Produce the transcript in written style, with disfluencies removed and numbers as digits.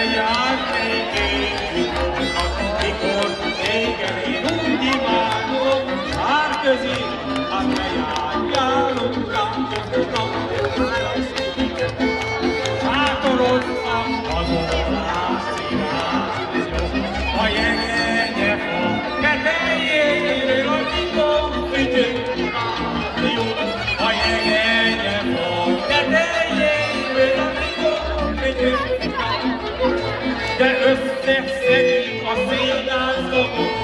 járt még én, mikor régen én úgy imádom, sár közé, hát ne járjál utána, sátoroztam azon lászírázom, a jegenyefa tetejéről a titokütő rádió, a jegenyefa tetejéről a titokütő rádió, de összeszedik a szénázzatot,